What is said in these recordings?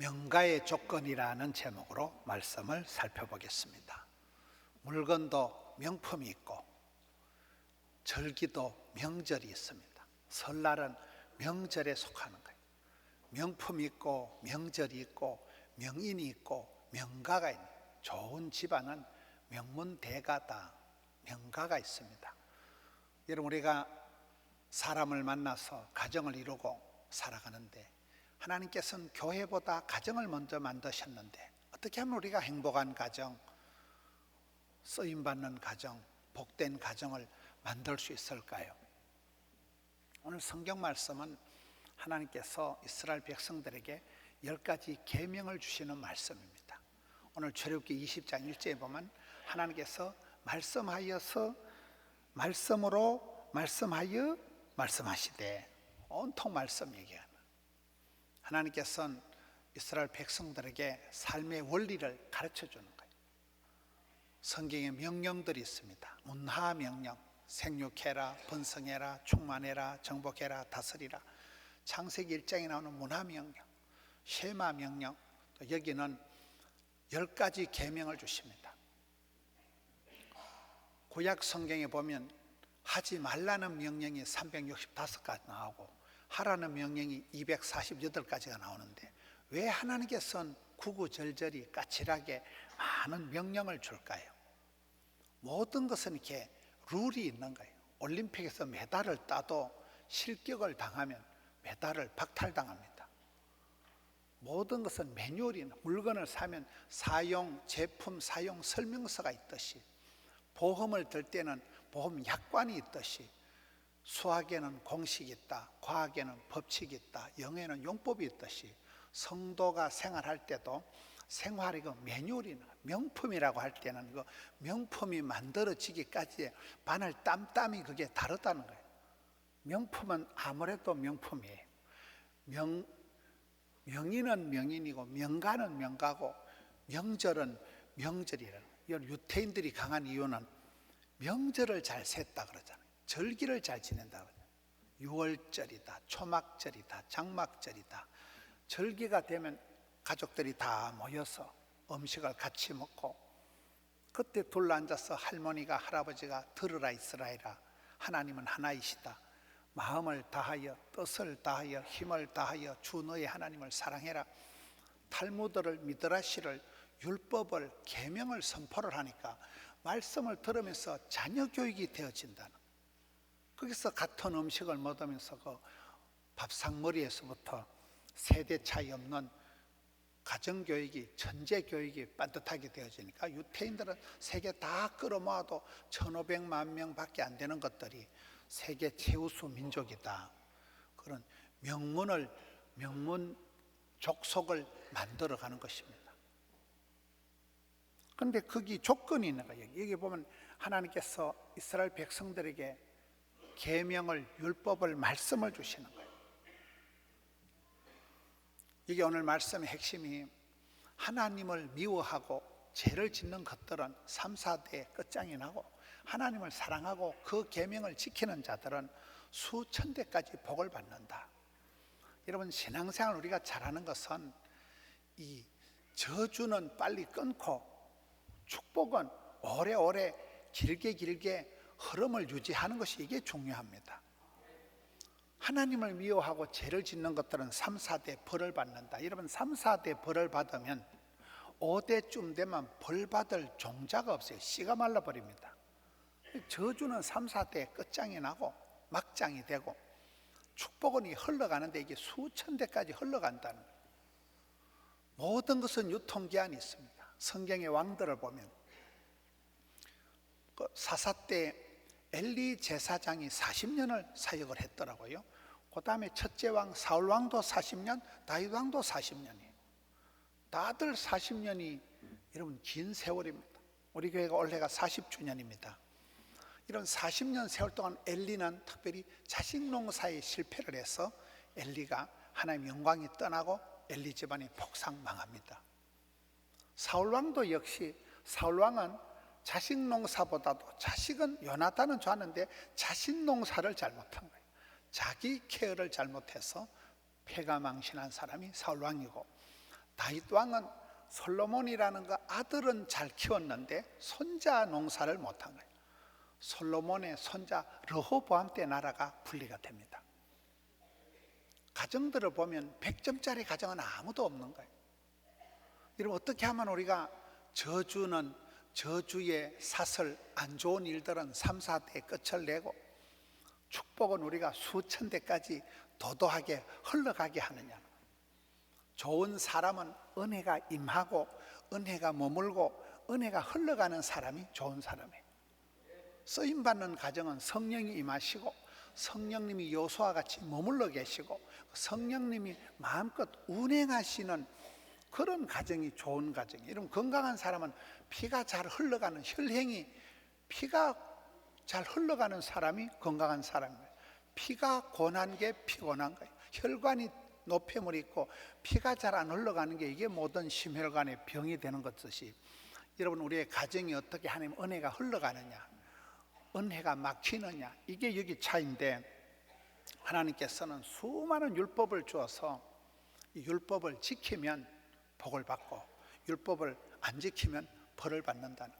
명가의 조건이라는 제목으로 말씀을 살펴보겠습니다. 물건도 명품이 있고 절기도 명절이 있습니다. 설날은 명절에 속하는 거예요. 명품이 있고 명절이 있고 명인이 있고 명가가 있는, 좋은 집안은 명문대가다, 명가가 있습니다. 여러분, 우리가 사람을 만나서 가정을 이루고 살아가는데 하나님께서는 교회보다 가정을 먼저 만드셨는데 어떻게 하면 우리가 행복한 가정, 쓰임받는 가정, 복된 가정을 만들 수 있을까요? 오늘 성경 말씀은 하나님께서 이스라엘 백성들에게 10가지 계명을 주시는 말씀입니다. 오늘 출애굽기 20장 1절에 보면 하나님께서 말씀하여서 말씀으로 말씀하여 말씀하시되, 온통 말씀 얘기하는, 하나님께서는 이스라엘 백성들에게 삶의 원리를 가르쳐 주는 거예요. 성경에 명령들이 있습니다. 문하 명령, 생육해라, 번성해라, 충만해라, 정복해라, 다스리라. 창세기 1장에 나오는 문하 명령, 쉐마 명령, 또 여기는 10가지 계명을 주십니다. 구약 성경에 보면 하지 말라는 명령이 365가지 나오고 하라는 명령이 248가지가 나오는데 왜 하나님께서는 구구절절히 까칠하게 많은 명령을 줄까요? 모든 것은 이렇게 룰이 있는 거예요. 올림픽에서 메달을 따도 실격을 당하면 메달을 박탈당합니다. 모든 것은 매뉴얼이, 물건을 사면 사용, 제품 사용 설명서가 있듯이, 보험을 들 때는 보험 약관이 있듯이, 수학에는 공식이 있다, 과학에는 법칙이 있다, 영어에는 용법이 있듯이, 성도가 생활할 때도 생활의 그 매뉴얼이, 명품이라고 할 때는 그 명품이 만들어지기까지 바늘 땀땀이 그게 다르다는 거예요. 명품은 아무래도 명품이에요. 명인은 명인이고 명가는 명가고 명절은 명절이라는 거예요. 유태인들이 강한 이유는 명절을 잘 셌다 그러잖아요. 절기를 잘 지낸다 그러잖아요. 유월절이다, 초막절이다, 장막절이다. 절기가 되면 가족들이 다 모여서 음식을 같이 먹고, 그때 둘러앉아서 할머니가 할아버지가 들으라 이스라엘아, 하나님은 하나이시다, 마음을 다하여 뜻을 다하여 힘을 다하여 주 너의 하나님을 사랑해라, 탈무드를 미드라시를 율법을 계명을 선포를 하니까 말씀을 들으면서 자녀 교육이 되어진다는, 거기서 같은 음식을 먹으면서 그 밥상머리에서부터 세대 차이 없는 가정교육이, 전제교육이 반듯하게 되어지니까 유태인들은 세계 다 끌어모아도 1500만 명밖에 안 되는 것들이 세계 최우수 민족이다, 그런 명문 족속을 만들어가는 것입니다. 그런데 거기 조건이 있는 거예요. 여기 보면 하나님께서 이스라엘 백성들에게 계명을, 율법을, 말씀을 주시는 거예요. 이게 오늘 말씀의 핵심이, 하나님을 미워하고 죄를 짓는 것들은 3, 4대의 끝장이 나고, 하나님을 사랑하고 그 계명을 지키는 자들은 수천 대까지 복을 받는다. 여러분, 신앙생활 우리가 잘하는 것은 이 저주는 빨리 끊고 축복은 오래오래 길게 흐름을 유지하는 것이, 이게 중요합니다. 하나님을 미워하고 죄를 짓는 것들은 3, 4대 벌을 받는다. 여러분, 3, 4대 벌을 받으면 5대쯤 되면 벌 받을 종자가 없어요. 씨가 말라버립니다. 저주는 3, 4대 끝장이 나고 막장이 되고, 축복은 흘러가는데 이게 수천 대까지 흘러간다는 거예요. 모든 것은 유통기한이 있습니다. 성경의 왕들을 보면 그 사사 때 엘리 제사장이 40년을 사역을 했더라고요. 그 다음에 첫째 왕 사울 왕도 40년, 다윗 왕도 40년이에요. 다들 40년이 여러분 긴 세월입니다. 우리 교회가 올해가 40주년입니다. 이런 40년 세월 동안 엘리는 특별히 자식 농사에 실패를 해서 엘리가 하나님의 영광이 떠나고 엘리 집안이 폭삭망합니다. 사울 왕도 역시, 사울 왕은 자식 농사보다도, 자식은 요나단은 좋았는데 자식 농사를 잘못한 거예요. 자기 케어를 잘못해서 패가 망신한 사람이 사울 왕이고, 다윗 왕은 솔로몬이라는 그 아들은 잘 키웠는데 손자 농사를 못한 거예요. 솔로몬의 손자 르호보암 때 나라가 분리가 됩니다. 가정들을 보면 100점짜리 가정은 아무도 없는 거예요. 여러분, 어떻게 하면 우리가 저주의 사슬, 안 좋은 일들은 3, 4대에 끝을 내고 축복은 우리가 수천 대까지 도도하게 흘러가게 하느냐. 좋은 사람은 은혜가 임하고 은혜가 머물고 은혜가 흘러가는 사람이 좋은 사람이에요. 쓰임받는 가정은 성령이 임하시고 성령님이 여호수아와 같이 머물러 계시고 성령님이 마음껏 운행하시는 그런 가정이 좋은 가정이에요. 이런 건강한 사람은 피가 잘 흘러가는, 혈행이 피가 잘 흘러가는 사람이 건강한 사람이에요. 피가 고난 게 피곤한 거예요. 혈관이 노폐물이 있고 피가 잘 안 흘러가는 게 이게 모든 심혈관의 병이 되는 것듯이, 여러분, 우리의 가정이 어떻게 하나님 은혜가 흘러가느냐, 은혜가 막히느냐, 이게 여기 차인데, 하나님께서는 수많은 율법을 주어서 이 율법을 지키면 복을 받고 율법을 안 지키면 벌을 받는다는.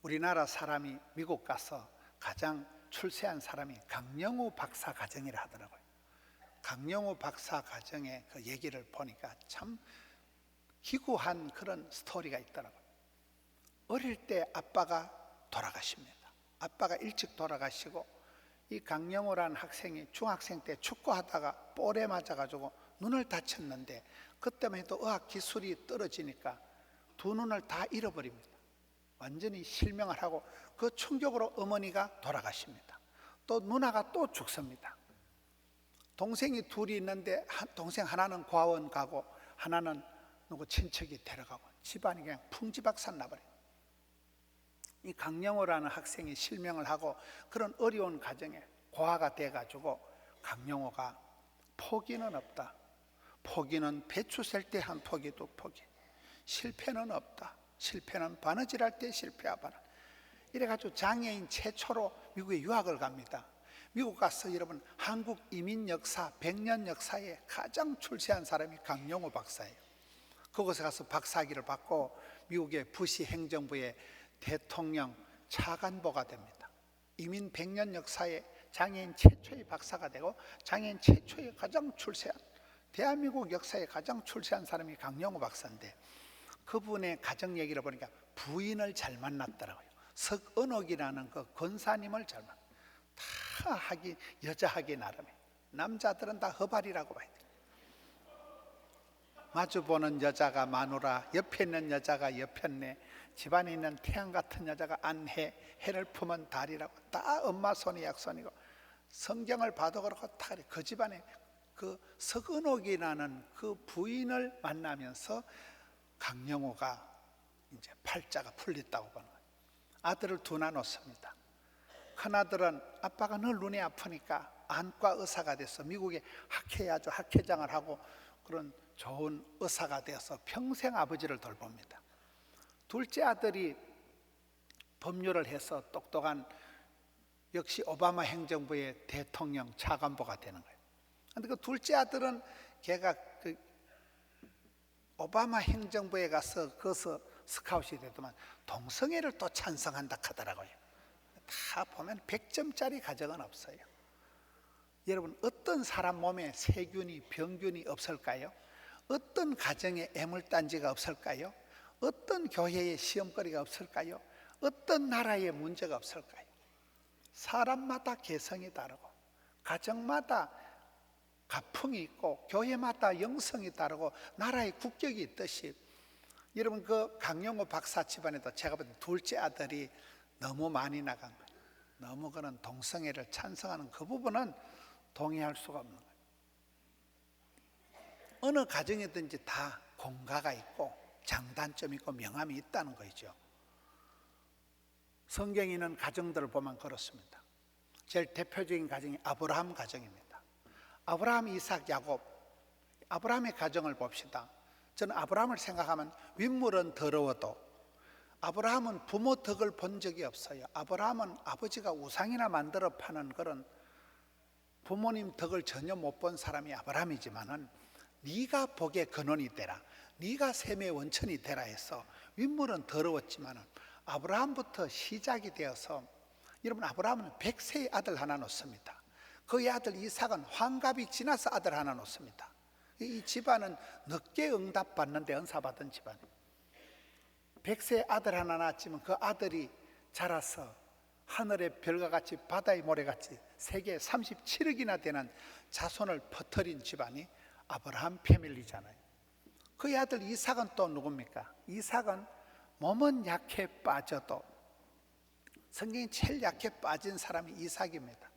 우리나라 사람이 미국 가서 가장 출세한 사람이 강영우 박사 가정이라 하더라고요. 강영우 박사 가정의 그 얘기를 보니까 참 기구한 그런 스토리가 있더라고요. 어릴 때 아빠가 돌아가십니다. 아빠가 일찍 돌아가시고 이 강영우라는 학생이 중학생 때 축구하다가 볼에 맞아가지고 눈을 다쳤는데, 그때만 해도 의학 기술이 떨어지니까 두 눈을 다 잃어버립니다. 완전히 실명을 하고 그 충격으로 어머니가 돌아가십니다. 또 누나가 또 죽습니다. 동생이 둘이 있는데 동생 하나는 고아원 가고 하나는 누구 친척이 데려가고 집안이 그냥 풍지박산 나버려요. 이 강영호라는 학생이 실명을 하고 그런 어려운 가정에 고아가 돼가지고 강영호가 포기는 없다. 포기는 배추 셀 때 한 포기도 포기. 실패는 없다. 실패는 바느질할 때 실패야 바느. 이래가지고 장애인 최초로 미국에 유학을 갑니다. 미국 가서 여러분, 한국 이민 역사 100년 역사에 가장 출세한 사람이 강영호 박사예요. 그곳에 가서 박사학위를 받고 미국의 부시 행정부의 대통령 차관보가 됩니다. 이민 100년 역사에 장애인 최초의 박사가 되고 장애인 최초의 가장 출세한, 대한민국 역사에 가장 출세한 사람이 강영호 박사인데, 그분의 가정 얘기를 보니까 부인을 잘 만났더라고요. 석은옥이라는 그 권사님을 잘 만났어요. 다 하기, 여자 하기 나름에. 남자들은 다 허발이라고 봐야 돼요. 마주보는 여자가 마누라, 옆에 있는 여자가 여편네, 집안에 있는 태양 같은 여자가 안해, 해를 품은 달이라고, 다 엄마 손이 약손이고, 성경을 봐도 그렇고 다 그 집안에 그 석은옥이라는 그 부인을 만나면서 강영호가 이제 팔자가 풀렸다고 보는 거예요. 아들을 두 낳았습니다. 큰아들은 아빠가 늘 눈이 아프니까 안과 의사가 돼서 미국에 학회장을 하고 그런 좋은 의사가 되어서 평생 아버지를 돌봅니다. 둘째 아들이 법률을 해서 똑똑한, 역시 오바마 행정부의 대통령 차관보가 되는 거예요. 그런데 그 둘째 아들은 걔가 그 오바마 행정부에 가서 거기서 스카웃이 되더만 동성애를 또 찬성한다 하더라고요. 다 보면 100점짜리 가정은 없어요. 여러분, 어떤 사람 몸에 세균이, 병균이 없을까요? 어떤 가정에 애물단지가 없을까요? 어떤 교회에 시험거리가 없을까요? 어떤 나라에 문제가 없을까요? 사람마다 개성이 다르고 가정마다 가풍이 있고 교회마다 영성이 다르고 나라의 국격이 있듯이, 여러분, 그 강영호 박사 집안에도 제가 볼 때 둘째 아들이 너무 많이 나간 거예요. 너무 그런 동성애를 찬성하는 그 부분은 동의할 수가 없는 거예요. 어느 가정이든지 다 공가가 있고 장단점이 있고 명함이 있다는 거죠. 성경에 있는 가정들을 보면 그렇습니다. 제일 대표적인 가정이 아브라함 가정입니다. 아브라함, 이삭, 야곱, 아브라함의 가정을 봅시다. 저는 아브라함을 생각하면 윗물은 더러워도 아브라함은 부모 덕을 본 적이 없어요. 아브라함은 아버지가 우상이나 만들어 파는 그런 부모님 덕을 전혀 못 본 사람이 아브라함이지만은, 네가 복의 근원이 되라, 네가 샘의 원천이 되라 해서 윗물은 더러웠지만 아브라함부터 시작이 되어서, 여러분 아브라함은 100세의 아들 하나 놓습니다. 그의 아들 이삭은 환갑이 지나서 아들 하나 놓습니다. 이 집안은 늦게 응답받는데 은사받은 집안이에요. 100세의 아들 하나 낳았지만 그 아들이 자라서 하늘의 별과 같이 바다의 모래같이 세계 37억이나 되는 자손을 퍼뜨린 집안이 아브라함 패밀리잖아요. 그의 아들 이삭은 또 누굽니까? 이삭은 몸은 약해 빠져도, 성경이 제일 약해 빠진 사람이 이삭입니다.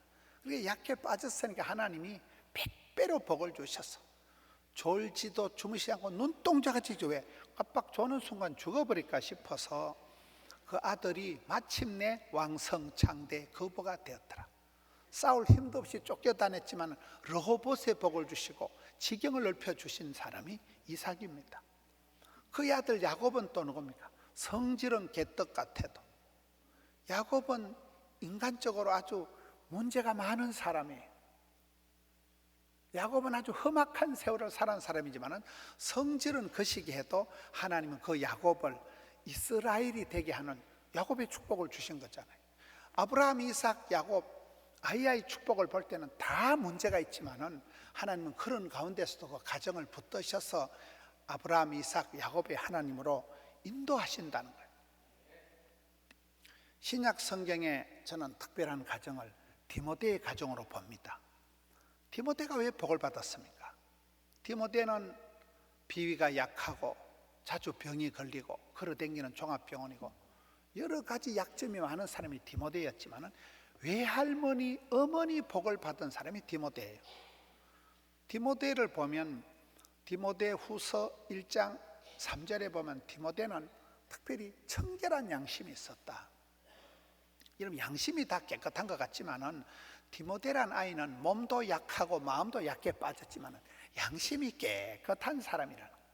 그게 약해 빠졌으니까 하나님이 100배로 복을 주셔서 졸지도 주무시지 않고 눈동자같이 왜 깜빡 조는 순간 죽어버릴까 싶어서 그 아들이 마침내 왕성창대 거부가 되었더라. 싸울 힘도 없이 쫓겨다녔지만 르호봇의 복을 주시고 지경을 넓혀주신 사람이 이삭입니다. 그의 아들 야곱은 또 누굽니까? 성질은 개떡 같아도, 야곱은 인간적으로 아주 문제가 많은 사람이에요. 야곱은 아주 험악한 세월을 살아온 사람이지만 성질은 거시기해도 하나님은 그 야곱을 이스라엘이 되게 하는 야곱의 축복을 주신 거잖아요. 아브라함, 이삭, 야곱, 아이의 축복을 볼 때는 다 문제가 있지만 하나님은 그런 가운데서도 그 가정을 붙드셔서 아브라함, 이삭, 야곱의 하나님으로 인도하신다는 거예요. 신약 성경에 저는 특별한 가정을 디모데의 가정으로 봅니다. 디모데가 왜 복을 받았습니까? 디모데는 비위가 약하고 자주 병이 걸리고 걸어다니는 종합병원이고 여러 가지 약점이 많은 사람이 디모데였지만 외할머니, 어머니 복을 받은 사람이 디모데예요. 디모데를 보면 디모데 후서 1장 3절에 보면 디모데는 특별히 청결한 양심이 있었다. 여러분 양심이 다 깨끗한 것 같지만은 디모데란 아이는 몸도 약하고 마음도 약해 빠졌지만 양심이 깨끗한 사람이라는 거예요.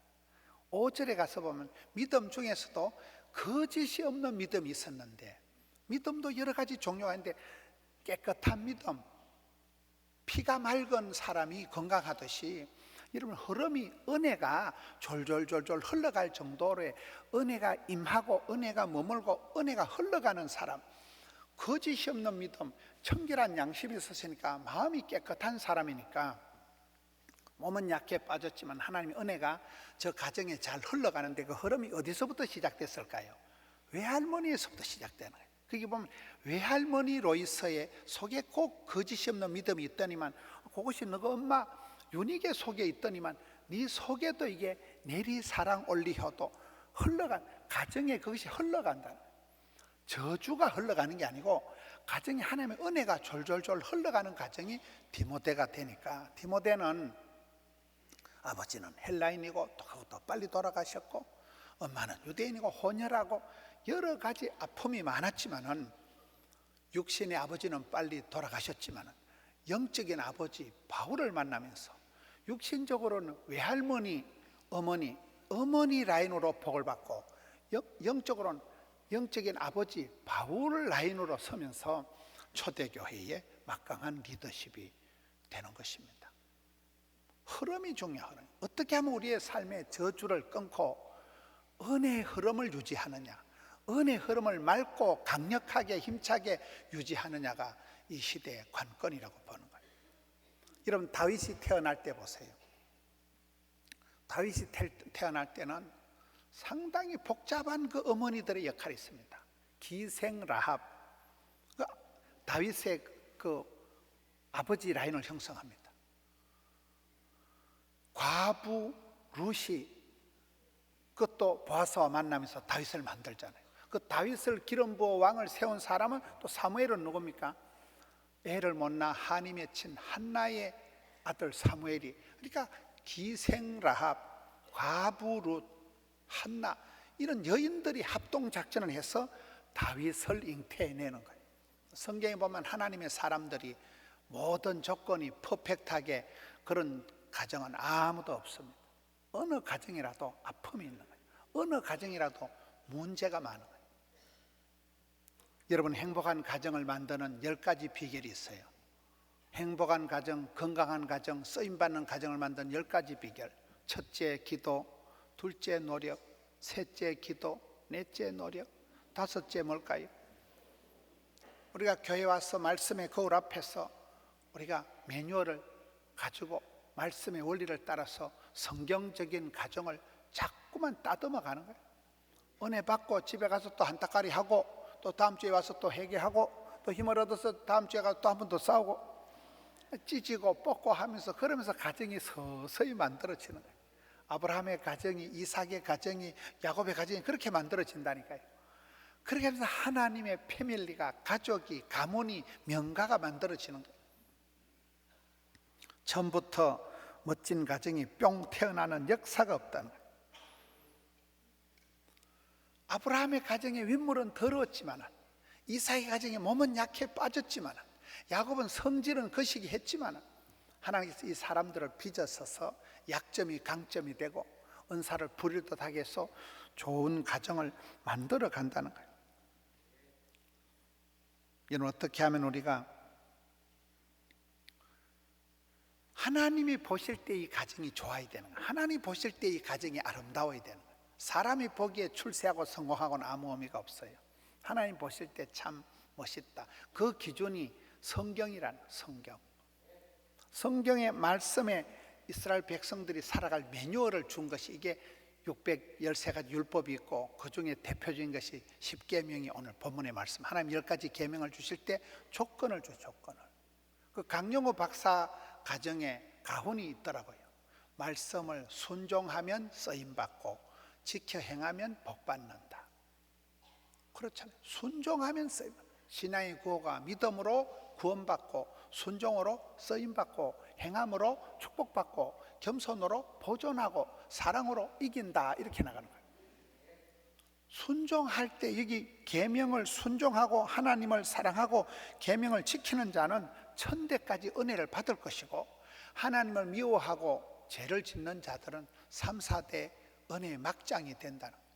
5절에 가서 보면 믿음 중에서도 거짓이 없는 믿음이 있었는데, 믿음도 여러 가지 종류가 있는데 깨끗한 믿음, 피가 맑은 사람이 건강하듯이 여러분 흐름이, 은혜가 졸졸졸졸 흘러갈 정도로 은혜가 임하고 은혜가 머물고 은혜가 흘러가는 사람, 거짓이 없는 믿음, 청결한 양심이 있었으니까 마음이 깨끗한 사람이니까 몸은 약해 빠졌지만 하나님의 은혜가 저 가정에 잘 흘러가는데 그 흐름이 어디서부터 시작됐을까요? 외할머니에서부터 시작되는 거예요. 거기 보면 외할머니 로이서의 속에 꼭 거짓이 없는 믿음이 있더니만, 그것이 너가 엄마 유닉의 속에 있더니만 네 속에도 이게 내리사랑 올리혀도 흘러간 가정에 그것이 흘러간다. 저주가 흘러가는 게 아니고 가정에 하나님의 은혜가 졸졸졸 흘러가는 가정이 디모데가 되니까, 디모데는 아버지는 헬라인이고 또 그것도 빨리 돌아가셨고 엄마는 유대인이고 혼혈하고 여러 가지 아픔이 많았지만은, 육신의 아버지는 빨리 돌아가셨지만은 영적인 아버지 바울을 만나면서 육신적으로는 외할머니, 어머니 라인으로 복을 받고 영적으로는 영적인 아버지 바울 라인으로 서면서 초대교회의 막강한 리더십이 되는 것입니다. 흐름이 중요해요. 어떻게 하면 우리의 삶의 저주를 끊고 은혜의 흐름을 유지하느냐, 은혜의 흐름을 맑고 강력하게 힘차게 유지하느냐가 이 시대의 관건이라고 보는 거예요. 여러분 다윗이 태어날 때 보세요. 다윗이 태어날 때는 상당히 복잡한 그 어머니들의 역할이 있습니다. 기생 라합, 다윗의 그 아버지 라인을 형성합니다. 과부 루시, 그것도 보아스와 만나면서 다윗을 만들잖아요. 그 다윗을 기름 부어 왕을 세운 사람은 또 사무엘은 누굽니까? 애를 못 낳아 한이 맺힌 한나의 아들 사무엘이, 그러니까 기생 라합, 과부 룻, 한나, 이런 여인들이 합동작전을 해서 다윗을 잉태해내는 거예요. 성경에 보면 하나님의 사람들이 모든 조건이 퍼펙트하게 그런 가정은 아무도 없습니다. 어느 가정이라도 아픔이 있는 거예요. 어느 가정이라도 문제가 많은 거예요. 여러분 행복한 가정을 만드는 10가지 비결이 있어요. 행복한 가정, 건강한 가정, 쓰임받는 가정을 만든 10가지 비결. 첫째, 기도. 둘째, 노력. 셋째, 기도. 넷째, 노력. 다섯째, 뭘까요? 우리가 교회 와서 말씀의 거울 앞에서 우리가 매뉴얼을 가지고 말씀의 원리를 따라서 성경적인 가정을 자꾸만 따듬어 가는 거예요. 은혜 받고 집에 가서 또 한따까리 하고, 또 다음 주에 와서 또 회개하고, 또 힘을 얻어서 다음 주에 가서 또 한 번 더 싸우고, 찢고 뽑고 하면서, 그러면서 가정이 서서히 만들어지는 거예요. 아브라함의 가정이, 이삭의 가정이, 야곱의 가정이 그렇게 만들어진다니까요. 그렇게 하면서 하나님의 패밀리가, 가족이, 가문이, 명가가 만들어지는 거예요. 처음부터 멋진 가정이 뿅 태어나는 역사가 없다는 거예요. 아브라함의 가정의 윗물은 더러웠지만, 이삭의 가정의 몸은 약해 빠졌지만, 야곱은 성질은 거시기 했지만, 하나님께서 이 사람들을 빚어서서 약점이 강점이 되고 은사를 부릴 듯하게 해서 좋은 가정을 만들어 간다는 거예요. 이는 어떻게 하면 우리가 하나님이 보실 때 이 가정이 좋아야 되는 거예요. 하나님이 보실 때 이 가정이 아름다워야 되는 거예요. 사람이 보기에 출세하고 성공하고는 아무 의미가 없어요. 하나님 보실 때 참 멋있다. 그 기준이 성경이라는 성경. 성경의 말씀에 이스라엘 백성들이 살아갈 매뉴얼을 준 것이, 이게 613가지 율법이 있고 그 중에 대표적인 것이 10계명이 오늘 본문의 말씀. 하나님 10가지 계명을 주실 때 조건을 줘, 조건을. 그 강영호 박사 가정에 가훈이 있더라고요. 말씀을 순종하면 쓰임받고 지켜 행하면 복받는다. 그렇잖아요. 순종하면 쓰임받고, 신앙의 구호가 믿음으로 구원받고, 순종으로 쓰임받고, 행함으로 축복받고, 겸손으로 보존하고, 사랑으로 이긴다, 이렇게 나가는 거예요. 순종할 때 여기 계명을 순종하고 하나님을 사랑하고 계명을 지키는 자는 천대까지 은혜를 받을 것이고, 하나님을 미워하고 죄를 짓는 자들은 3, 4대 은혜의 막장이 된다는 거예요.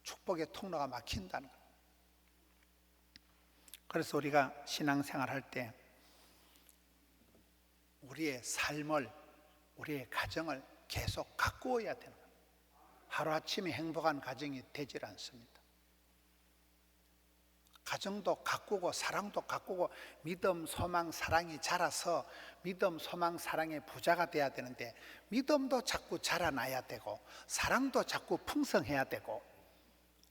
축복의 통로가 막힌다는 거예요. 그래서 우리가 신앙생활 할 때 우리의 삶을, 우리의 가정을 계속 가꾸어야 되는 거예요. 하루아침에 행복한 가정이 되질 않습니다. 가정도 가꾸고 사랑도 가꾸고 믿음, 소망, 사랑이 자라서 믿음, 소망, 사랑의 부자가 돼야 되는데, 믿음도 자꾸 자라나야 되고 사랑도 자꾸 풍성해야 되고,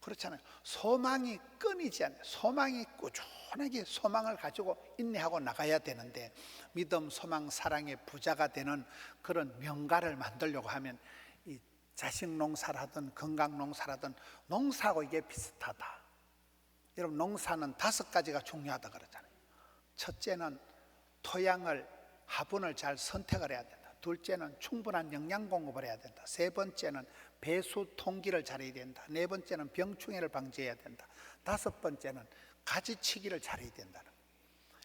그렇잖아요. 소망이 끊이지 않아요. 소망이 꾸준하게 소망을 가지고 인내하고 나가야 되는데, 믿음, 소망, 사랑의 부자가 되는 그런 명가를 만들려고 하면 이 자식 농사라든 건강 농사라든 농사하고 이게 비슷하다. 여러분, 농사는 5가지가 중요하다 그러잖아요. 첫째는 토양을, 화분을 잘 선택을 해야 된다. 둘째는 충분한 영양 공급을 해야 된다. 세 번째는 배수 통기를 잘해야 된다. 네 번째는 병충해를 방지해야 된다. 다섯 번째는 가지치기를 잘해야 된다는 거예요.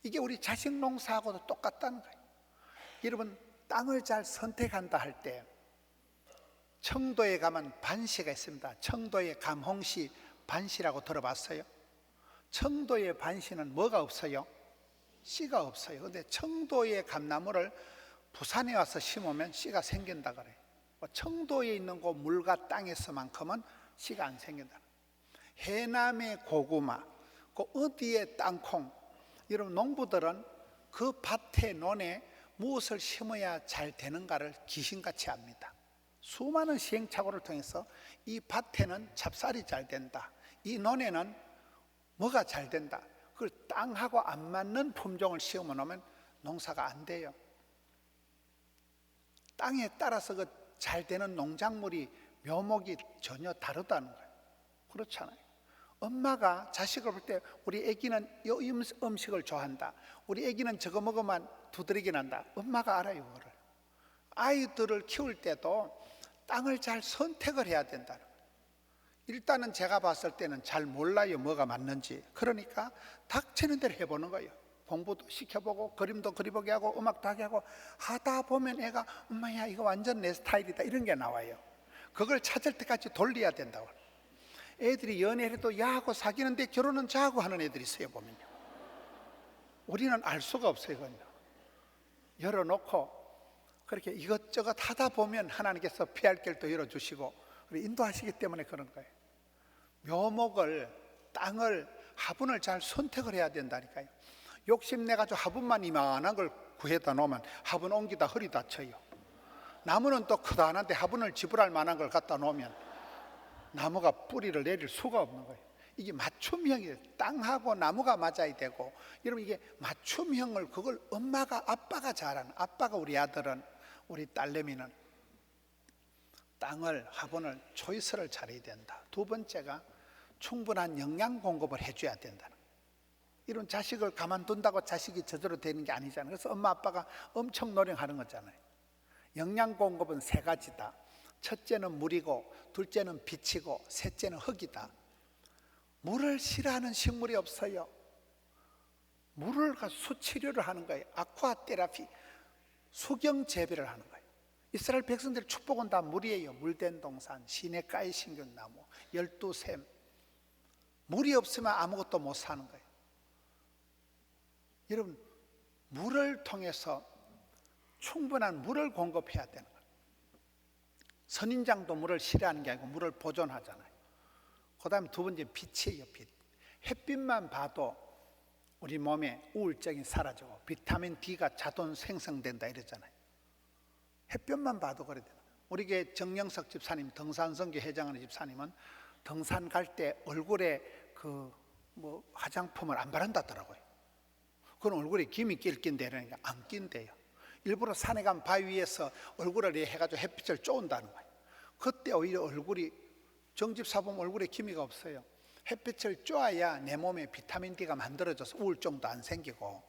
이게 우리 자식 농사하고도 똑같다는 거예요. 여러분, 땅을 잘 선택한다 할 때 청도에 가면 반시가 있습니다. 청도의 감홍시 반시라고 들어봤어요? 청도의 반시는 뭐가 없어요? 씨가 없어요. 근데 청도의 감나무를 부산에 와서 심으면 씨가 생긴다 그래요. 청도에 있는 그 물과 땅에서만큼은 씨가 안 생긴다. 해남의 고구마, 그 어디의 땅콩, 여러분 농부들은 그 밭에 논에 무엇을 심어야 잘 되는가를 귀신같이 압니다. 수많은 시행착오를 통해서 이 밭에는 찹쌀이 잘 된다, 이 논에는 뭐가 잘 된다, 그 땅하고 안 맞는 품종을 심어 놓으면 농사가 안 돼요. 땅에 따라서 그 잘 되는 농작물이 묘목이 전혀 다르다는 거예요. 그렇잖아요. 엄마가 자식을 볼 때 우리 아기는 이 음식을 좋아한다, 우리 아기는 저거 먹으면 두드러기 난다, 엄마가 알아요. 그거를. 아이들을 키울 때도 땅을 잘 선택을 해야 된다는 거예요. 일단은 제가 봤을 때는 잘 몰라요, 뭐가 맞는지. 그러니까 닥치는 대로 해보는 거예요. 공부도 시켜보고 그림도 그려보게 하고 음악도 하게 하고 하다 보면 애가 엄마야 이거 완전 내 스타일이다 이런 게 나와요. 그걸 찾을 때까지 돌려야 된다고. 애들이 연애를 해도 야하고 사귀는데 결혼은 자하고 하는 애들이 있어요 보면요. 우리는 알 수가 없어요. 그건요. 열어놓고 그렇게 이것저것 하다 보면 하나님께서 피할 길도 열어주시고 인도하시기 때문에 그런 거예요. 묘목을, 땅을, 화분을 잘 선택을 해야 된다니까요. 욕심내가지고 화분만 이만한 걸 구해다 놓으면 화분 옮기다 허리 다쳐요. 나무는 또 크다한데 화분을 지불할 만한 걸 갖다 놓으면 나무가 뿌리를 내릴 수가 없는 거예요. 이게 맞춤형이에요. 땅하고 나무가 맞아야 되고, 여러분 이게 맞춤형을, 그걸 엄마가 아빠가 잘하는, 아빠가 우리 아들은, 우리 딸내미는 땅을, 화분을, 초이스를 잘해야 된다. 두 번째가 충분한 영양 공급을 해줘야 된다는 거예요. 이런 자식을 가만둔다고 자식이 저절로 되는 게 아니잖아요. 그래서 엄마 아빠가 엄청 노력하는 거잖아요. 영양 공급은 세 가지다. 첫째는 물이고, 둘째는 빛이고, 셋째는 흙이다. 물을 싫어하는 식물이 없어요. 물을 수치료를 하는 거예요. 아쿠아 테라피, 수경 재배를 하는 거예요. 이스라엘 백성들의 축복은 다 물이에요. 물된 동산, 시냇가의 신경나무, 12샘. 물이 없으면 아무것도 못 사는 거예요. 여러분, 물을 통해서 충분한 물을 공급해야 되는 거예요. 선인장도 물을 싫어하는 게 아니고 물을 보존하잖아요. 그 다음에 두 번째 빛이에요. 빛. 햇빛만 봐도 우리 몸에 우울증이 사라지고 비타민 D가 자동 생성된다 이러잖아요. 햇볕만 봐도 그래야 돼요. 우리 교회 정영석 집사님, 등산선교 회장하는 집사님은 등산 갈 때 얼굴에 화장품을 안 바른다더라고요. 그건 얼굴에 김이 낄 낀데 이러니까 안 낀대요. 일부러 산에 가면 바위 위에서 얼굴을 해가지고 햇빛을 쬐온다는 거예요. 그때 오히려 얼굴이, 정집사 보면 얼굴에 기미가 없어요. 햇빛을 쬐야 내 몸에 비타민 D가 만들어져서 우울증도 안 생기고,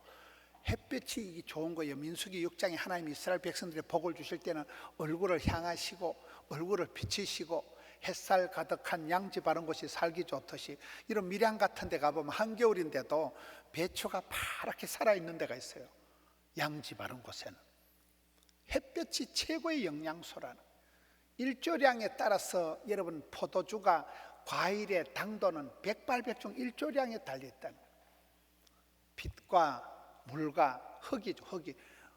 햇빛이 좋은 거예요. 민수기 6장에 하나님이 이스라엘 백성들의 복을 주실 때는 얼굴을 향하시고 얼굴을 비치시고 햇살 가득한 양지 바른 곳이 살기 좋듯이, 이런 밀양 같은 데 가보면 한겨울인데도 배추가 파랗게 살아있는 데가 있어요. 양지 바른 곳에는 햇볕이 최고의 영양소라는, 일조량에 따라서 여러분 포도주가, 과일의 당도는 백발백중 일조량에 달려있다는 거예요. 빛과 물과 흙이죠.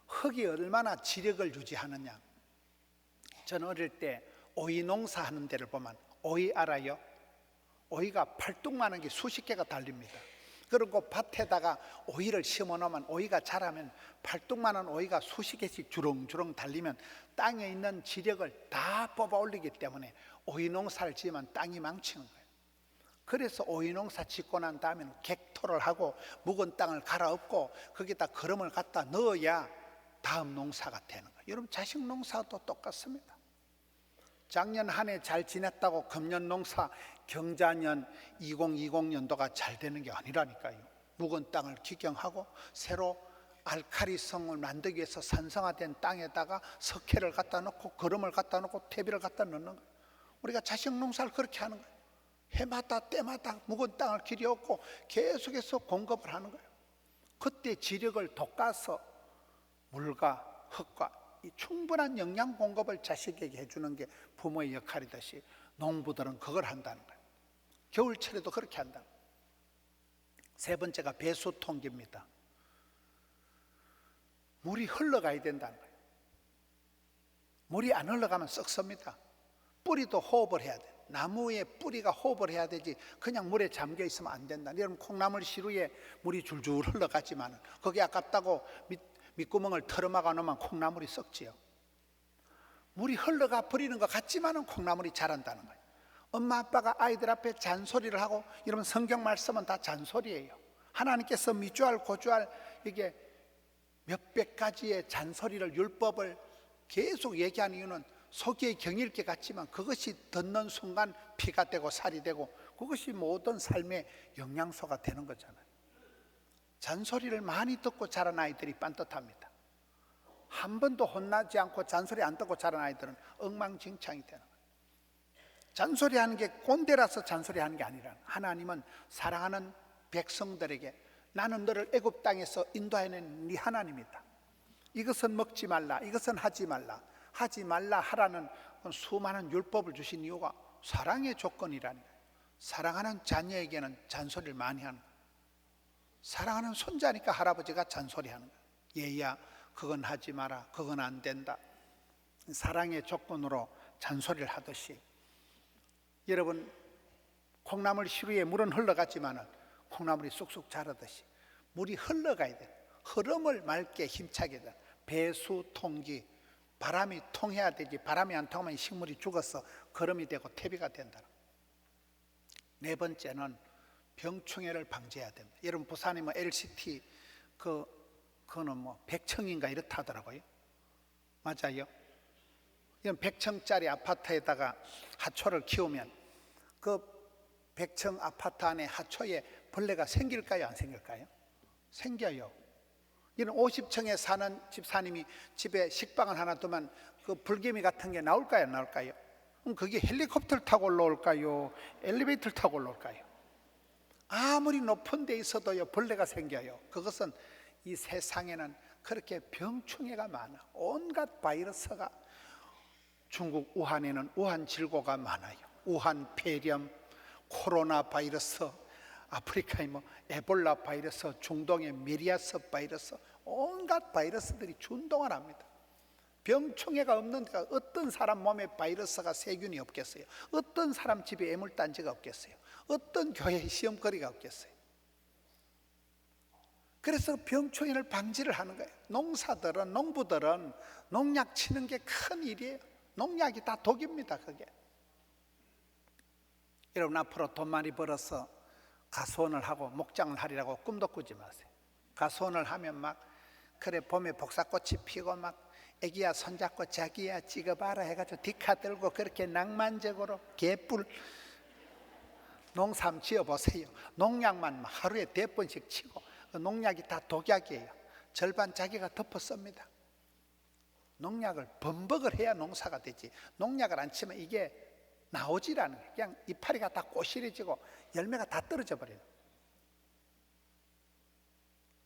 흙이 얼마나 지력을 유지하느냐. 저는 어릴 때 오이 농사하는 데를 보면, 오이 알아요? 오이가 팔뚝만한 게 수십 개가 달립니다. 그리고 밭에다가 오이를 심어 놓으면 오이가 자라면 팔뚝만한 오이가 수십 개씩 주렁주렁 달리면 땅에 있는 지력을 다 뽑아 올리기 때문에 오이 농사를 지으면 땅이 망치는 거예요. 그래서 오이 농사 짓고 난 다음에는 객토를 하고 묵은 땅을 갈아엎고 거기다 거름을 갖다 넣어야 다음 농사가 되는 거예요. 여러분, 자식 농사도 똑같습니다. 작년 한 해 잘 지냈다고 금년 농사, 경자년 2020년도가 잘 되는 게 아니라니까요. 묵은 땅을 기경하고 새로 알칼리성을 만들기 위해서 산성화된 땅에다가 석회를 갖다 놓고 거름을 갖다 놓고 퇴비를 갖다 넣는 거예요. 우리가 자식 농사를 그렇게 하는 거예요. 해마다 때마다 묵은 땅을 길이었고 계속해서 공급을 하는 거예요. 그때 지력을 돋가서 물과 흙과 이 충분한 영양 공급을 자식에게 해주는 게 부모의 역할이듯이 농부들은 그걸 한다는 거예요. 겨울철에도 그렇게 한다. 세 번째가 배수 통기입니다. 물이 흘러가야 된다는 거예요. 물이 안 흘러가면 썩습니다. 뿌리도 호흡을 해야 돼요. 나무의 뿌리가 호흡을 해야 되지 그냥 물에 잠겨 있으면 안 된다. 여러분, 콩나물 시루에 물이 줄줄 흘러가지만 거기 아깝다고 밑구멍을 털어막아 놓으면 콩나물이 썩지요. 물이 흘러가 버리는 것 같지만은 콩나물이 자란다는 거예요. 엄마 아빠가 아이들 앞에 잔소리를 하고, 여러분 성경 말씀은 다 잔소리예요. 하나님께서 미주알 고주알 이게 몇백 가지의 잔소리를, 율법을 계속 얘기하는 이유는 속이 경일게 같지만 그것이 듣는 순간 피가 되고 살이 되고 그것이 모든 삶의 영양소가 되는 거잖아요. 잔소리를 많이 듣고 자란 아이들이 빤듯합니다. 한 번도 혼나지 않고 잔소리 안 듣고 자란 아이들은 엉망진창이 되는 거예요. 잔소리하는 게 꼰대라서 잔소리하는 게 아니라, 하나님은 사랑하는 백성들에게 나는 너를 애굽 땅에서 인도해낸 네 하나님이다. 이것은 먹지 말라, 이것은 하지 말라, 하지 말라 하라는 수많은 율법을 주신 이유가 사랑의 조건이라는 거예요. 사랑하는 자녀에게는 잔소리를 많이 하는 거예요. 사랑하는 손자니까 할아버지가 잔소리하는 거예요. 얘야 그건 하지 마라, 그건 안 된다, 사랑의 조건으로 잔소리를 하듯이, 여러분 콩나물 시루에 물은 흘러갔지만은 콩나물이 쑥쑥 자라듯이 물이 흘러가야 돼. 흐름을 맑게 힘차게 돼. 배수 통기, 바람이 통해야 되지. 바람이 안 통하면 식물이 죽어서 거름이 되고 퇴비가 된다. 네 번째는 병충해를 방지해야 됩니다. 여러분 부산에 뭐 LCT 그거는 뭐 100층인가 이렇다 하더라고요. 맞아요? 이런 100층짜리 아파트에다가 하초를 키우면 그 100층 아파트 안에 하초에 벌레가 생길까요, 안 생길까요? 생겨요. 이런 50층에 사는 집사님이 집에 식빵을 하나 두면 그 불개미 같은 게 나올까요, 안 나올까요? 그럼 그게 헬리콥터를 타고 올라올까요, 엘리베이터를 타고 올라올까요? 아무리 높은 데 있어도요, 벌레가 생겨요. 그것은 이 세상에는 그렇게 병충해가 많아. 온갖 바이러스가, 중국 우한에는 우한질고가 많아요. 우한 폐렴, 코로나 바이러스, 아프리카의 뭐 에볼라 바이러스, 중동의 메리아스 바이러스, 온갖 바이러스들이 준동을 합니다. 병충해가 없는 데가 어떤 사람 몸에 바이러스가, 세균이 없겠어요? 어떤 사람 집에 애물단지가 없겠어요? 어떤 교회에 시험거리가 없겠어요? 그래서 병충해를 방지를 하는 거예요. 농사들은, 농부들은 농약 치는 게 큰 일이에요. 농약이 다 독입니다, 그게. 여러분 앞으로 돈 많이 벌어서 가수원을 하고 목장을 하리라고 꿈도 꾸지 마세요. 가수원을 하면 막 그래 봄에 복사꽃이 피고 막 애기야 손잡고 자기야 찍어봐라 해가지고 디카 들고 그렇게 낭만적으로 개뿔 농삼 지어보세요. 농약만 하루에 100번씩 치고 농약이 다 독약이에요. 절반 자기가 덮어 씁니다. 농약을 범벅을 해야 농사가 되지, 농약을 안 치면 이게 나오지라는 거예요. 그냥 이파리가 다 꼬시러지고 열매가 다 떨어져 버려요.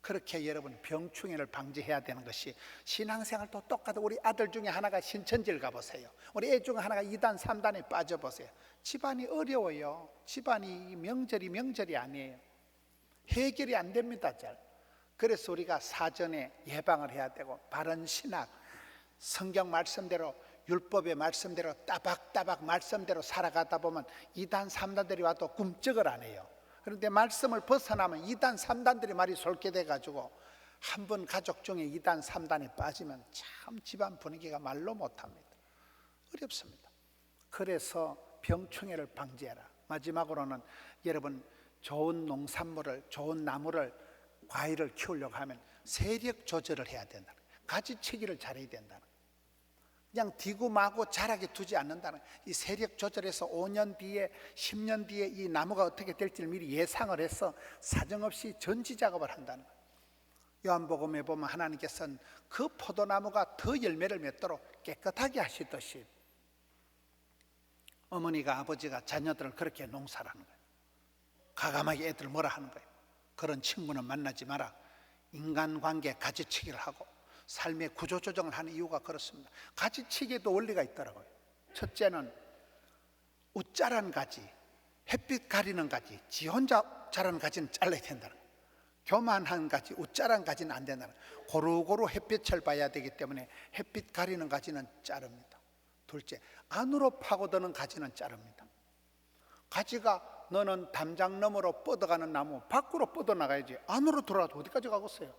그렇게 여러분 병충해를 방지해야 되는 것이, 신앙생활도 똑같아. 우리 아들 중에 하나가 신천지를 가보세요. 우리 애 중에 하나가 2단 3단에 빠져보세요. 집안이 어려워요. 집안이 명절이 아니에요. 해결이 안 됩니다, 잘. 그래서 우리가 사전에 예방을 해야 되고, 바른 신학, 성경 말씀대로, 율법의 말씀대로 따박따박 말씀대로 살아가다 보면 2단 3단들이 와도 꿈쩍을 안 해요. 그런데 말씀을 벗어나면 2단 3단들이 말이 솔게 돼가지고 한 번 가족 중에 2단 3단에 빠지면 참 집안 분위기가 말로 못합니다. 어렵습니다. 그래서 병충해를 방지해라. 마지막으로는 여러분 좋은 농산물을, 좋은 나무를, 과일을 키우려고 하면 세력 조절을 해야 된다. 가지치기를 잘해야 된다. 그냥 디고마고 자라게 두지 않는다는, 이 세력 조절해서 5년 뒤에 10년 뒤에 이 나무가 어떻게 될지를 미리 예상을 해서 사정없이 전지 작업을 한다는 거예요. 요한복음에 보면 하나님께서는 그 포도나무가 더 열매를 맺도록 깨끗하게 하시듯이 어머니가, 아버지가 자녀들을 그렇게 농사라는 거예요. 과감하게 애들 뭐라 하는 거예요. 그런 친구는 만나지 마라. 인간관계 가지치기를 하고 삶의 구조조정을 하는 이유가 그렇습니다. 가지치기에도 원리가 있더라고요. 첫째는 웃자란 가지, 햇빛 가리는 가지, 지 혼자 자라는 가지는 잘라야 된다는 거예요. 교만한 가지, 웃자란 가지는 안 된다는 거예요. 고루고루 햇빛을 봐야 되기 때문에 햇빛 가리는 가지는 자릅니다. 둘째, 안으로 파고드는 가지는 자릅니다. 가지가 너는 담장 너머로 뻗어가는 나무, 밖으로 뻗어나가야지 안으로 들어와도 어디까지 가겠어요?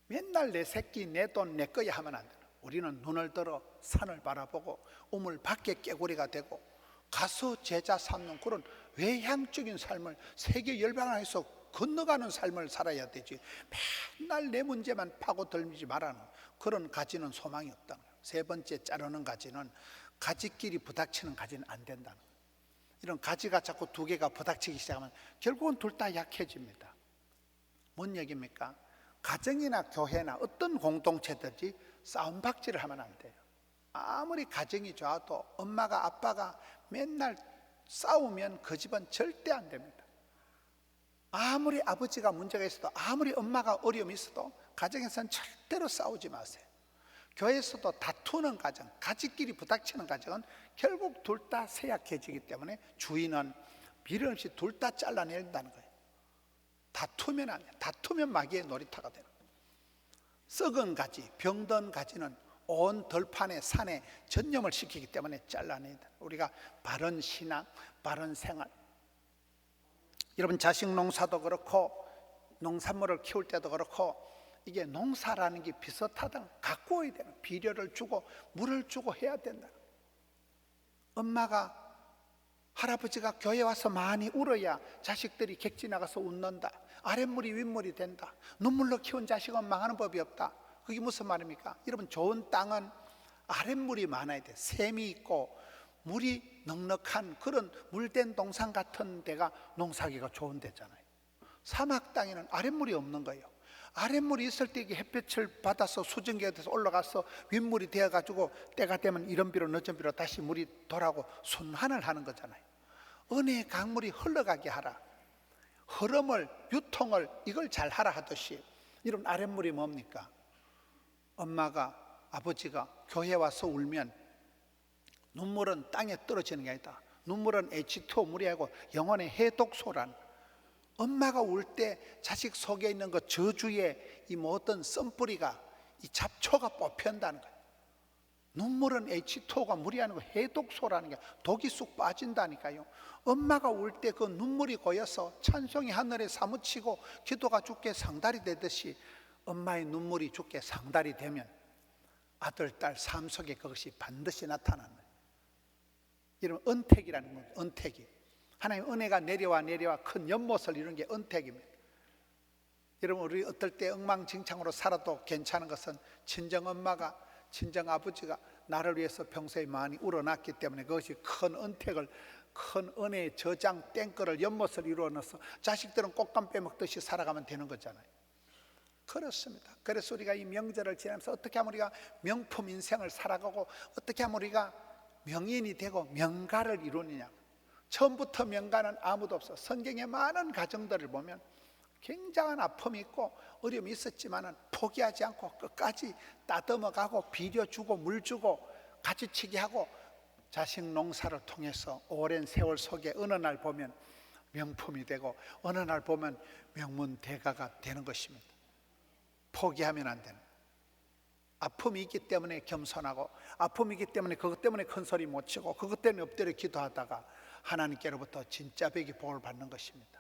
맨날 내 새끼, 내 돈, 내 거야 하면 안 돼요. 우리는 눈을 들어 산을 바라보고 우물 밖에 깨구리가 되고 가서 제자 삼는 그런 외향적인 삶을, 세계 열방에서 건너가는 삶을 살아야 되지, 맨날 내 문제만 파고들지 말라는 그런 가지는 소망이 없다는 거예요. 세 번째, 자르는 가지는 가지끼리 부닥치는 가지는 안 된다는 거예요. 이런 가지가 자꾸 두 개가 부닥치기 시작하면 결국은 둘 다 약해집니다. 뭔 얘기입니까? 가정이나 교회나 어떤 공동체든지 싸움박질을 하면 안 돼요. 아무리 가정이 좋아도 엄마가 아빠가 맨날 싸우면 그 집은 절대 안 됩니다. 아무리 아버지가 문제가 있어도, 아무리 엄마가 어려움이 있어도 가정에서는 절대로 싸우지 마세요. 교회에서도 다투는 가정, 가지끼리 부닥치는 가정은 결국 둘 다 쇠약해지기 때문에 주인은 미련 없이 둘 다 잘라내린다는 거예요. 다투면 안 돼요. 다투면 마귀의 놀이터가 되는 거예요. 썩은 가지, 병든 가지는 온 들판에 산에 전염을 시키기 때문에 잘라내야 돼. 우리가 바른 신앙, 바른 생활. 여러분, 자식 농사도 그렇고 농산물을 키울 때도 그렇고 이게 농사라는 게 비슷하다. 가꾸어야 되는, 비료를 주고 물을 주고 해야 된다. 엄마가, 할아버지가 교회 와서 많이 울어야 자식들이 객지 나가서 웃는다. 아랫물이 윗물이 된다. 눈물로 키운 자식은 망하는 법이 없다. 그게 무슨 말입니까? 여러분, 좋은 땅은 아랫물이 많아야 돼. 샘이 있고 물이 넉넉한 그런 물된 동산 같은 데가 농사하기가 좋은 데잖아요. 사막 땅에는 아랫물이 없는 거예요. 아랫물이 있을 때 이게 햇볕을 받아서 수증기가 돼서 올라가서 윗물이 되어가지고 때가 되면 이런 비로 늦은 비로 다시 물이 돌아오고 순환을 하는 거잖아요. 은혜의 강물이 흘러가게 하라. 흐름을, 유통을 이걸 잘 하라 하듯이 이런 아랫물이 뭡니까? 엄마가, 아버지가 교회 와서 울면 눈물은 땅에 떨어지는 게 아니다. 눈물은 H2O 물이 아니고 영혼의 해독소란. 엄마가 울 때 자식 속에 있는 그 저주의 이 모든 썬뿌리가, 이 잡초가 뽑힌다는 거예요. 눈물은 H2O가 물이 아니고 해독소라는 게, 독이 쑥 빠진다니까요. 엄마가 울 때 그 눈물이 고여서 찬송이 하늘에 사무치고 기도가 주께 상달이 되듯이 엄마의 눈물이 주께 상달이 되면 아들, 딸 삶 속에 그것이 반드시 나타나는 거예요. 이런 은택이라는 거예요. 은택이. 하나님 은혜가 내려와 큰 연못을 이루는 게 은택입니다. 여러분, 우리 어떨 때 엉망진창으로 살아도 괜찮은 것은 친정 엄마가, 친정 아버지가 나를 위해서 평소에 많이 우러났기 때문에 그것이 큰 은택을, 큰 은혜의 저장 땡거를, 연못을 이루어 넣어서 자식들은 꽃감 빼먹듯이 살아가면 되는 거잖아요. 그렇습니다. 그래서 우리가 이 명절을 지나면서 어떻게 하면 우리가 명품 인생을 살아가고 어떻게 하면 우리가 명인이 되고 명가를 이루느냐. 처음부터 명가는 아무도 없어. 성경의 많은 가정들을 보면 굉장한 아픔이 있고 어려움이 있었지만 포기하지 않고 끝까지 따듬어가고 비료 주고 물 주고 가지치기 하고 자식 농사를 통해서 오랜 세월 속에 어느 날 보면 명품이 되고 어느 날 보면 명문대가가 되는 것입니다. 포기하면 안 되는. 아픔이 있기 때문에 겸손하고 아픔이 있기 때문에 그것 때문에 큰 소리 못 치고 그것 때문에 엎드려 기도하다가 하나님께로부터 진짜 백이 복을 받는 것입니다.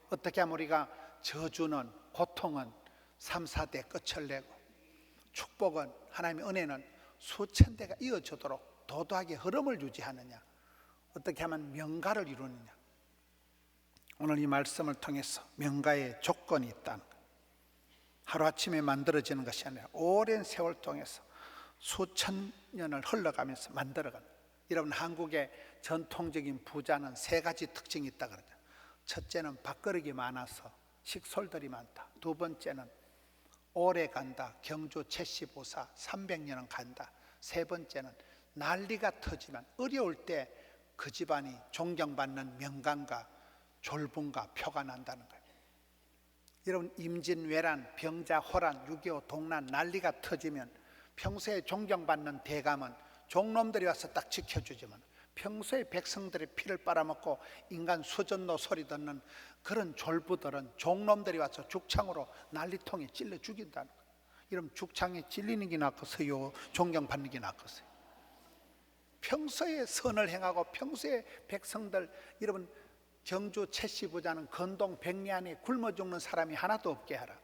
어떻게 하면 우리가 저주는, 고통은 3, 4대 끝을 내고 축복은, 하나님의 은혜는 수천 대가 이어지도록 도도하게 흐름을 유지하느냐, 어떻게 하면 명가를 이루느냐. 오늘 이 말씀을 통해서 명가의 조건이 있다는 것, 하루아침에 만들어지는 것이 아니라 오랜 세월 통해서 수천 년을 흘러가면서 만들어가는. 여러분, 한국의 전통적인 부자는 세 가지 특징이 있다 그러죠. 첫째는 밥그릇이 많아서 식솔들이 많다. 두 번째는 오래 간다. 경주 채시보사 300년은 간다. 세 번째는 난리가 터지면 어려울 때 그 집안이 존경받는 명강과 졸분과 표가 난다는 거예요. 여러분, 임진왜란, 병자호란, 6.25 동란 난리가 터지면 평소에 존경받는 대감은 종놈들이 와서 딱 지켜주지만 평소에 백성들의 피를 빨아먹고 인간 수전노 소리 듣는 그런 졸부들은 종놈들이 와서 죽창으로 난리통에 찔러 죽인다는 거예요. 여러분, 죽창에 찔리는 게 낫겠어요? 존경받는 게 낫겠어요? 평소에 선을 행하고 평소에 백성들, 여러분, 경주 채시부자는 건동 백리 안에 굶어 죽는 사람이 하나도 없게 하라.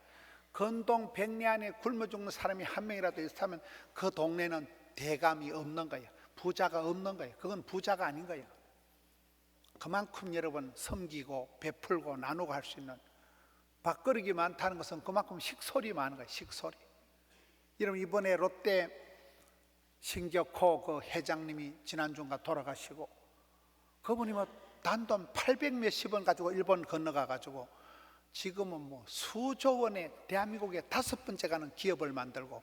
건동 백리 안에 굶어 죽는 사람이 한 명이라도 있다면 그 동네는 대감이 없는 거예요. 부자가 없는 거예요. 그건 부자가 아닌 거예요. 그만큼 여러분 섬기고 베풀고 나누고 할 수 있는 밥그릇이 많다는 것은 그만큼 식솔이 많은 거예요. 식솔이. 여러분, 이번에 롯데 신격호 그 회장님이 지난주인가 돌아가시고 그분이 뭐 단돈 800 몇십 원 가지고 일본 건너가 가지고 지금은 뭐 수조 원의 대한민국의 5번째 가는 기업을 만들고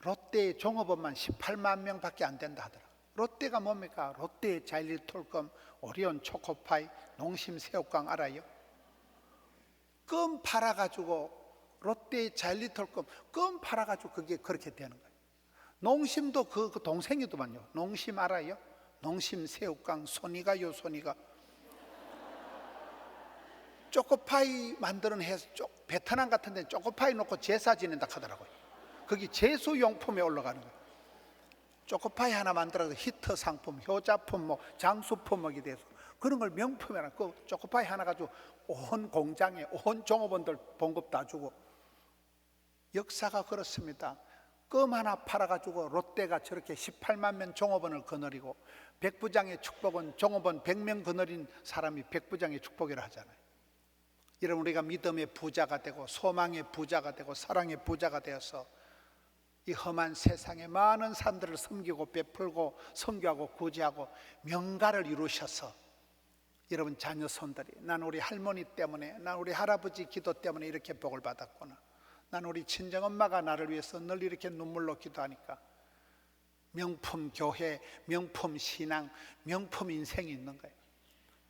롯데의 종업원만 18만 명밖에 안 된다 하더라. 롯데가 뭡니까? 롯데의 자일리톨컴, 오리온 초코파이, 농심 새우깡 알아요? 껌 팔아가지고 롯데의 자일리톨컴 껌 팔아가지고 그게 그렇게 되는 거예요. 농심도 그 동생이더만요. 농심 알아요? 농심 새우깡, 손이가요, 손이가. 초코파이 만드는 베트남 같은 데는 초코파이 놓고 제사 지낸다 하더라고요. 거기 제수용품에 올라가는 거예요. 초코파이 하나 만들어서 히트 상품, 효자품, 뭐 장수품목이 돼서 그런 걸 명품이라. 그 초코파이 하나 가지고 온 공장에 온 종업원들 봉급 다 주고. 역사가 그렇습니다. 껌 하나 팔아가지고 롯데가 저렇게 18만 명 종업원을 거느리고, 백부장의 축복은 종업원 100명 거느린 사람이 백부장의 축복이라 하잖아요. 이런 우리가 믿음의 부자가 되고 소망의 부자가 되고 사랑의 부자가 되어서 이 험한 세상에 많은 사람들을 섬기고 베풀고 선교하고 구제하고 명가를 이루셔서, 여러분 자녀 손들이 난 우리 할머니 때문에, 난 우리 할아버지 기도 때문에 이렇게 복을 받았구나, 난 우리 친정엄마가 나를 위해서 늘 이렇게 눈물로 기도하니까 명품 교회, 명품 신앙, 명품 인생이 있는 거예요.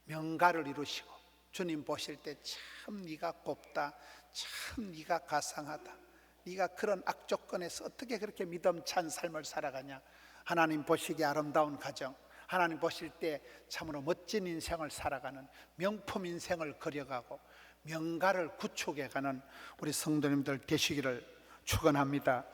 명가를 이루시고 주님 보실 때 참 네가 곱다, 참 네가 가상하다, 네가 그런 악조건에서 어떻게 그렇게 믿음 찬 삶을 살아가냐, 하나님 보시기에 아름다운 가정, 하나님 보실 때 참으로 멋진 인생을 살아가는 명품 인생을 그려가고 명가를 구축해가는 우리 성도님들 되시기를 축원합니다.